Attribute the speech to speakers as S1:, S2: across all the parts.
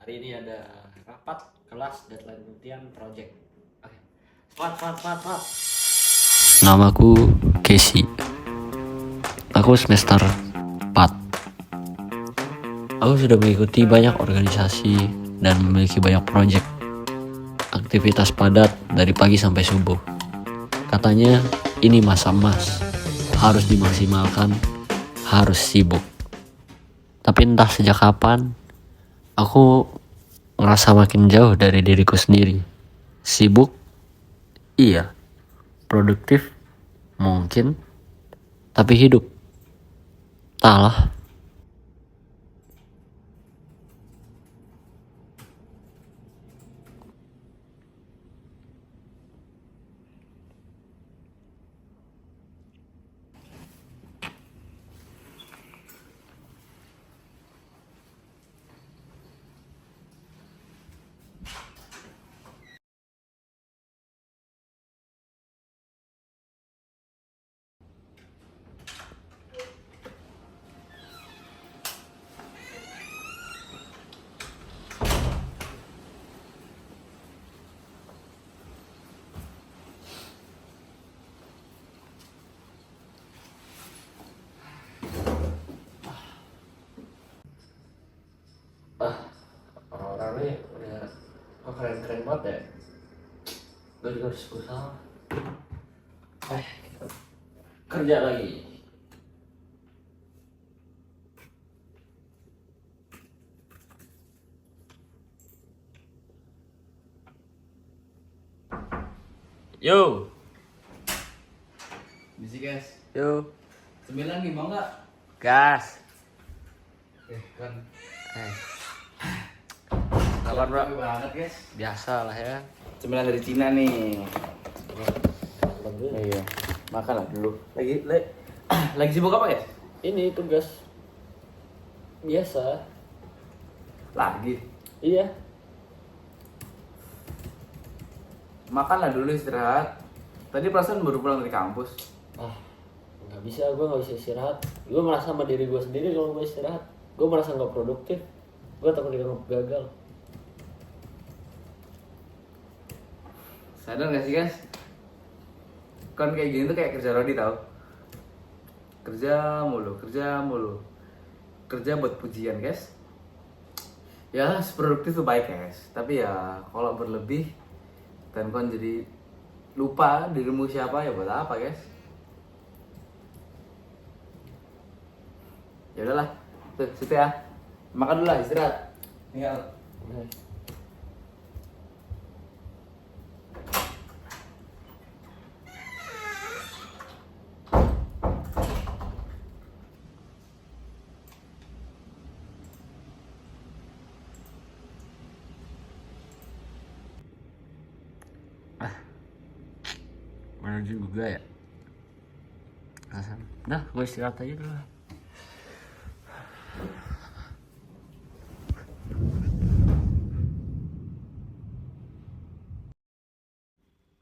S1: Hari ini ada rapat kelas deadline penelitian project. Oke. Semangat. Namaku Casey. Aku semester 4. Aku sudah mengikuti banyak organisasi dan memiliki banyak project. Aktivitas padat dari pagi sampai subuh. Katanya ini masa emas, harus dimaksimalkan, harus sibuk. Tapi entah sejak kapan aku ngerasa makin jauh dari diriku sendiri. Sibuk? Iya. Produktif? Mungkin. Tapi hidup? Entahlah. Orang-orangnya udah keren-keren banget ya. Gue juga harus berusaha. Kerja lagi. Yo.
S2: Misi guys.
S1: Yo.
S2: 9 nih mau nggak?
S1: Gas.
S2: Kan.
S1: Kabar bro?
S2: Capek banget guys.
S1: Biasa lah ya.
S2: 9 dari Cina nih. Iya. Makan lah dulu. Lagi sibuk apa guys?
S1: Ini tugas biasa.
S2: Lagi.
S1: Iya.
S2: Makanlah dulu istirahat. Tadi perasaan baru pulang dari kampus.
S1: Nggak bisa, gue nggak bisa istirahat. Gue merasa sama diri gue sendiri kalau gue istirahat. Gue merasa nggak produktif. Gue takut dianggap gagal.
S2: Sadar gak sih guys? Kan kayak gini tuh kayak kerja Rodi tau. Kerja mulu. Kerja buat pujian guys. Ya produktif tuh baik guys. Tapi ya kalau berlebih dan kon jadi lupa dirimu siapa ya buat apa guys? Ya udahlah, tuh situ ya. Makan dulu lah, istirahat. Tinggal.
S1: Bener juga ya. Udah, gue istirahat aja dulu.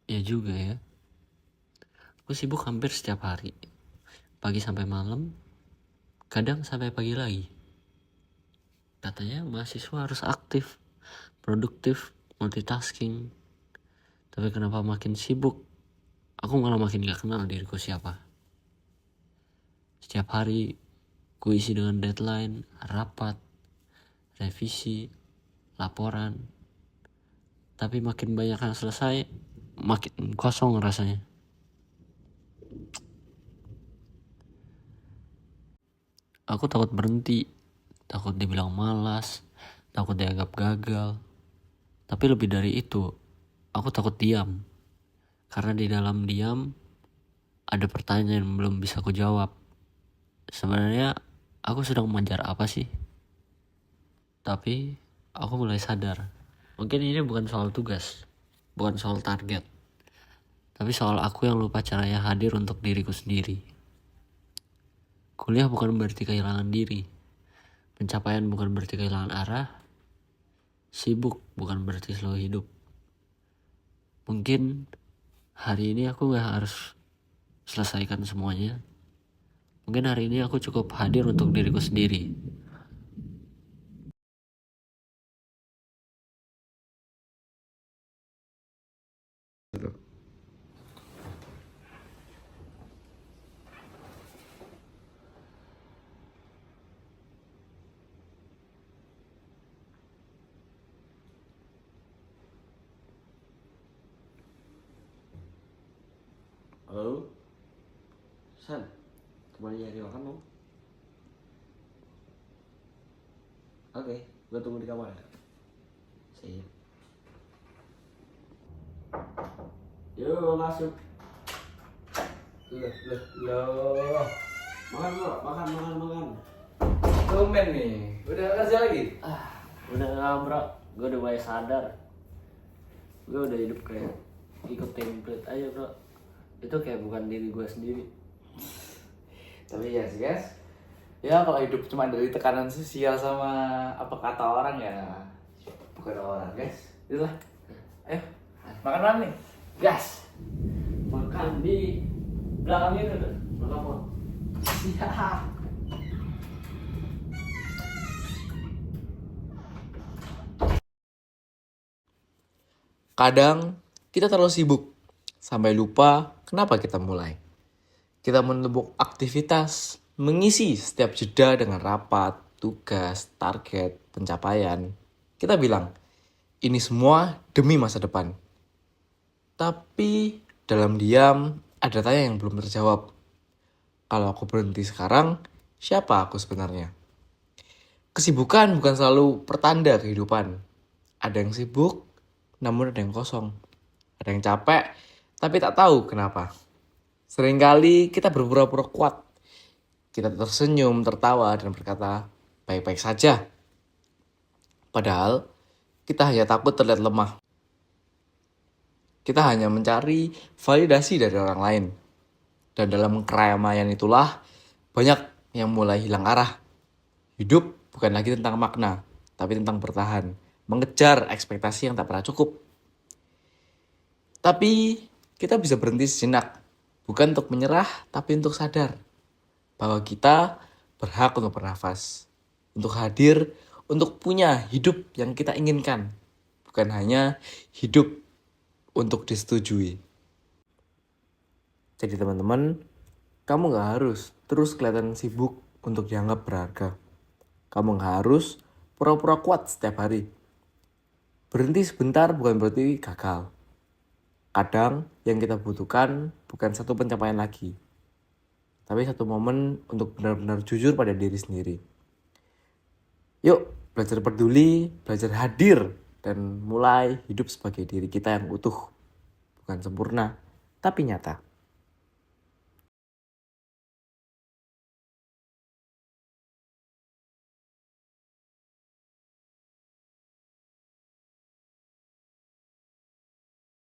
S1: Ya juga ya. Gue sibuk hampir setiap hari. Pagi sampai malam, kadang sampai pagi lagi. Katanya mahasiswa harus aktif, produktif, multitasking. Tapi kenapa makin sibuk, aku malah makin gak kenal diriku siapa. Setiap hari, gue isi dengan deadline, rapat, revisi, laporan. Tapi makin banyak yang selesai, makin kosong rasanya. Aku takut berhenti, takut dibilang malas, takut dianggap gagal. Tapi lebih dari itu, aku takut diam. Karena di dalam diam, ada pertanyaan yang belum bisa aku jawab. Sebenarnya, aku sedang mengejar apa sih? Tapi, aku mulai sadar. Mungkin ini bukan soal tugas, bukan soal target. Tapi soal aku yang lupa caranya hadir untuk diriku sendiri. Kuliah bukan berarti kehilangan diri. Pencapaian bukan berarti kehilangan arah. Sibuk bukan berarti slow hidup. Mungkin hari ini aku gak harus selesaikan semuanya. Mungkin hari ini aku cukup hadir untuk diriku sendiri. Halo, San, kembali nyari makan dong. Oke, gue tunggu di kamar ya. Sip. Yuk masuk.
S2: Loh.
S1: Makan bro, makan.
S2: Tumben nih. Udah kerja lagi?
S1: Udah nggak bro, gue udah mulai sadar. Gue udah hidup kayak ikut template aja bro. Itu kayak bukan diri gue sendiri.
S2: Tapi ya sih guys, ya kalau hidup cuma dari tekanan sosial sama apa kata orang ya bukan orang guys. Itulah. Ayo, makan mana nih?
S1: Gas, makan di belakang itu tuh, belakang mall.
S2: Siap. Kadang kita terlalu sibuk sampai lupa kenapa kita mulai. Kita menumpuk aktivitas, mengisi setiap jeda dengan rapat, tugas, target, pencapaian. Kita bilang, ini semua demi masa depan. Tapi dalam diam ada tanya yang belum terjawab. Kalau aku berhenti sekarang, siapa aku sebenarnya? Kesibukan bukan selalu pertanda kehidupan. Ada yang sibuk, namun ada yang kosong. Ada yang capek, tapi tak tahu kenapa. Seringkali kita berpura-pura kuat. Kita tersenyum, tertawa, dan berkata, baik-baik saja. Padahal, kita hanya takut terlihat lemah. Kita hanya mencari validasi dari orang lain. Dan dalam keramaian itulah, banyak yang mulai hilang arah. Hidup bukan lagi tentang makna, tapi tentang bertahan. Mengejar ekspektasi yang tak pernah cukup. Tapi, kita bisa berhenti sejenak. Bukan untuk menyerah, tapi untuk sadar bahwa kita berhak untuk bernafas, untuk hadir, untuk punya hidup yang kita inginkan. Bukan hanya hidup untuk disetujui. Jadi teman-teman, kamu gak harus terus kelihatan sibuk untuk dianggap berharga. Kamu gak harus pura-pura kuat setiap hari. Berhenti sebentar bukan berarti gagal. Kadang yang kita butuhkan bukan satu pencapaian lagi, tapi satu momen untuk benar-benar jujur pada diri sendiri. Yuk, belajar peduli, belajar hadir, dan mulai hidup sebagai diri kita yang utuh. Bukan sempurna, tapi nyata.